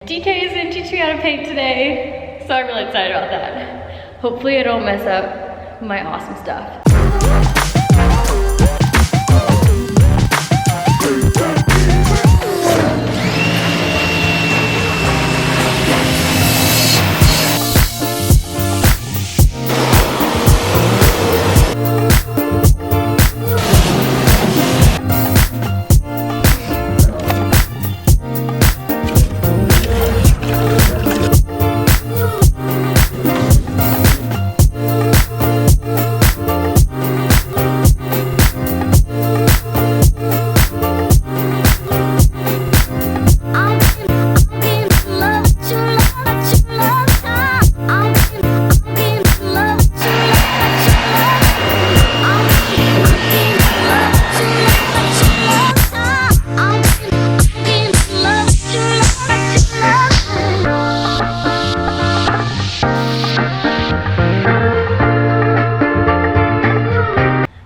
DK is gonna teach me how to paint today, so I'm really excited about that. Hopefully I don't mess up my awesome stuff.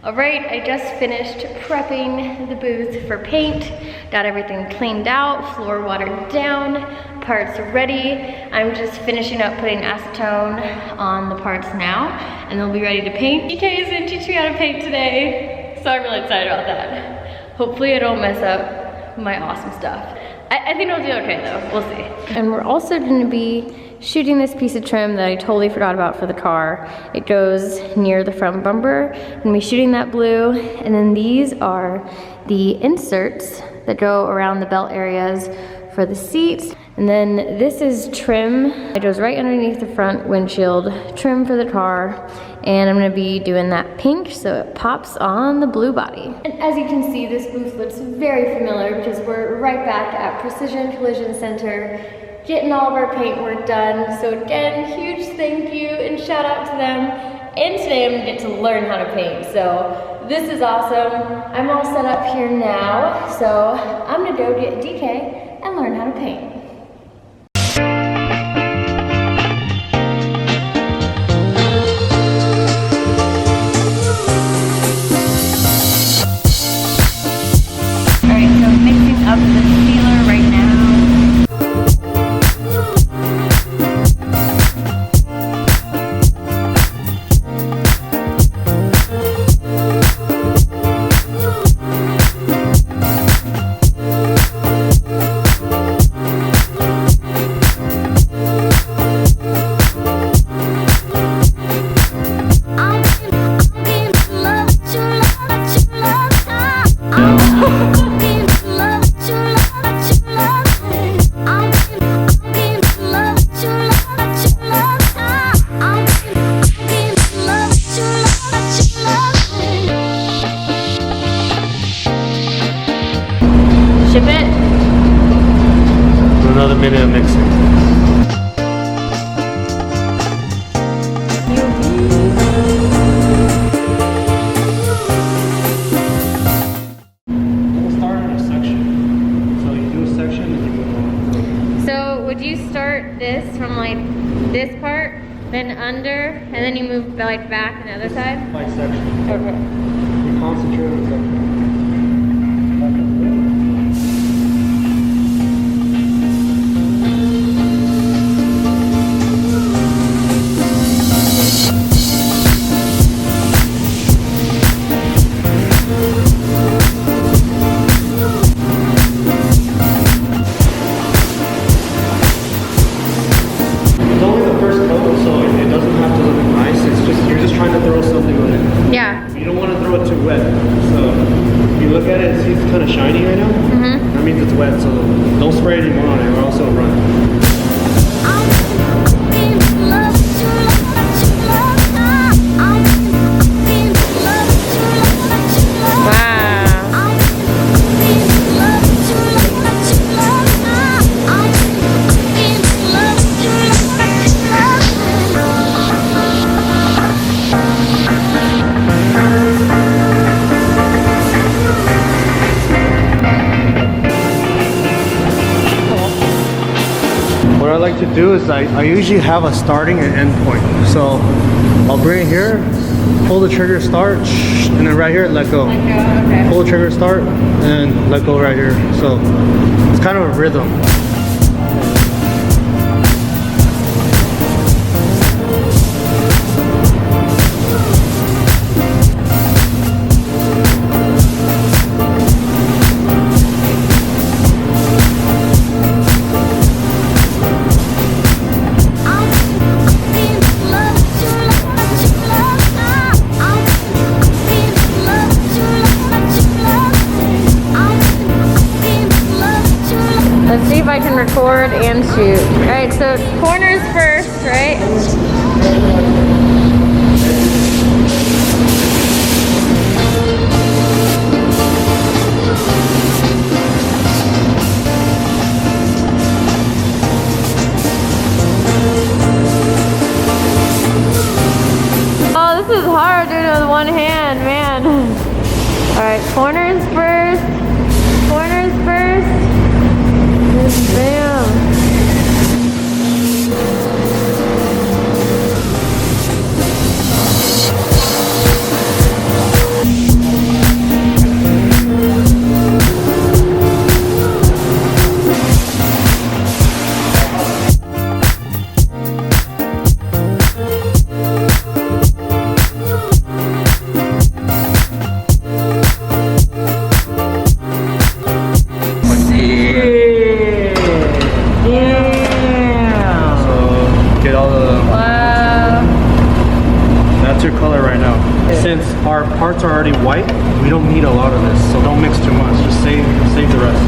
Alright, I just finished prepping the booth for paint. Got everything cleaned out, floor watered down, parts ready. I'm just finishing up putting acetone on the parts now, and they'll be ready to paint. DK is gonna teach me how to paint today, so I'm really excited about that. Hopefully I don't mess up my awesome stuff. I think it'll do okay though, we'll see. And we're also gonna be shooting this piece of trim that I totally forgot about for the car. It goes near the front bumper. I'm gonna be shooting that blue, and then these are the inserts that go around the belt areas for the seats. And then this is trim. It goes right underneath the front windshield, trim for the car. And I'm gonna be doing that pink so it pops on the blue body. And as you can see, this booth looks very familiar because we're right back at Precision Collision Center, getting all of our paint work done. So again, huge thank you and shout out to them. And today I'm gonna get to learn how to paint. So this is awesome. I'm all set up here now. So I'm gonna go get DK and learn how to paint. Alright, so mixing up the sealer right now. Ship it? Another minute of mixing. We'll start in a section. So you do a section and you move on. So would you start this from like this part, then under, and then you move like back on the other side? By section. Okay. You concentrate on the section. Yeah. You don't want to throw it too wet. So if you look at it, see it's kind of shiny right now? Mm-hmm. That means it's wet, so don't spray anymore on it or else it'll run. What I like to do is I usually have a starting and end point. So I'll bring it here, pull the trigger, start, and then right here, let go. Okay. Pull the trigger, start, and let go right here. So it's kind of a rhythm. and shoot. All right, so corners first, right? Oh, this is hard doing it with one hand, man. All right, corners first. Corners first. Bam. Since our parts are already white, we don't need a lot of this, so don't mix too much. Just save the rest.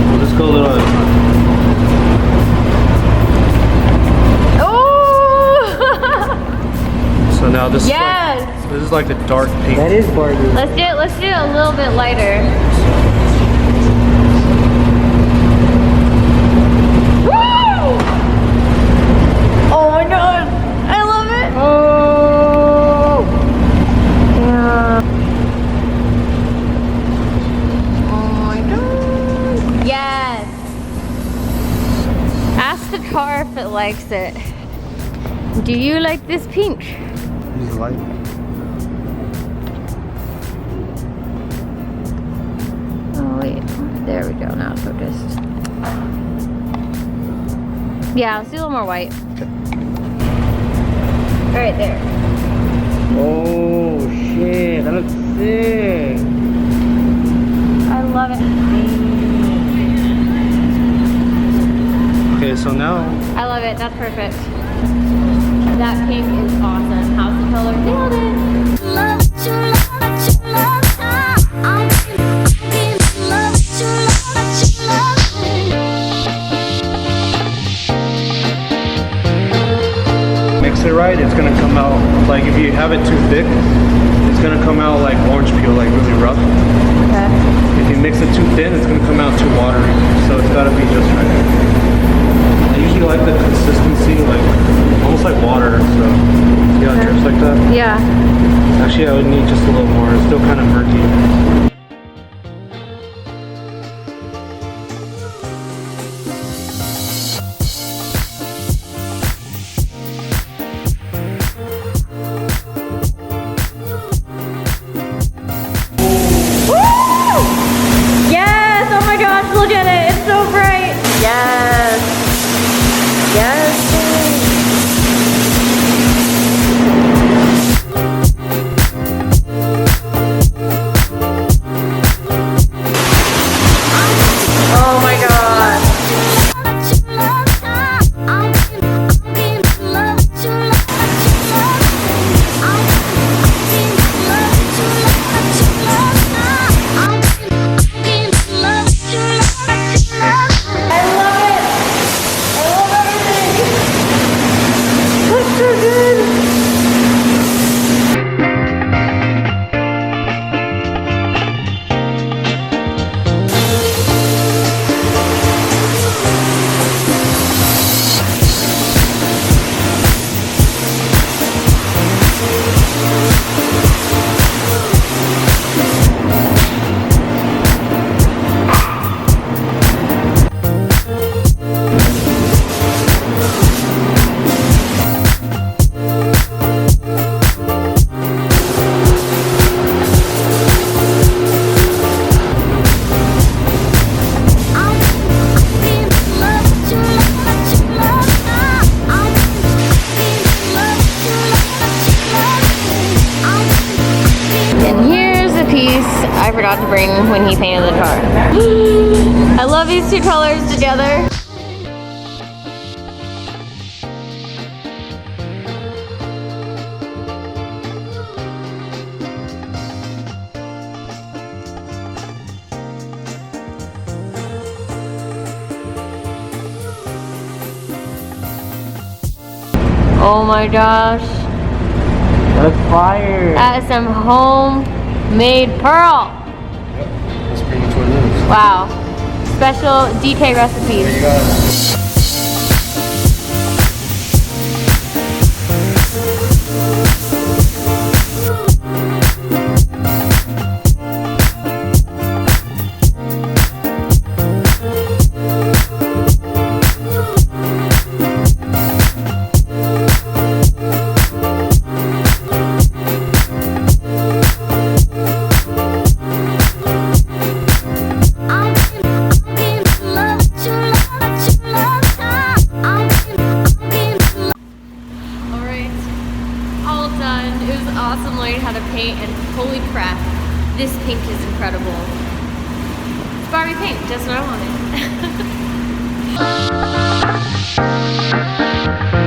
We'll just go a little at a time. Oh! So now this Yes! this is like the dark pink. That is Barbie. Let's do it a little bit lighter. Oh my god! I love it! Oh! Yeah. Oh my god! Yes! Ask the car if it likes it. Do you like this pink? Use the light. Oh wait, there we go, now it's focused. Yeah, let's do a little more white. Okay. Right there. Oh shit, that looks sick. I love it. Okay, so now I love it, that's perfect. That pink is awesome. House of Kolor, nailed it. mix it right, it's gonna come out like, if you have it too thick, it's gonna come out like orange peel, like really rough. Okay. If you mix it too thin, it's gonna come out too watery. So it's gotta be just right. I usually like the consistency, like almost like water. So see how it drips like that? Yeah. Actually, I would need just a little more. It's still kind of murky. I forgot to bring when he painted the car. I love these two colors together. Oh my gosh. That's fire. That is some homemade pearl. Yep, that's pretty much what it is. Wow. Special DK recipes. There you go. Awesome learning how to paint, and holy crap, this pink is incredible. It's Barbie pink, just what I wanted.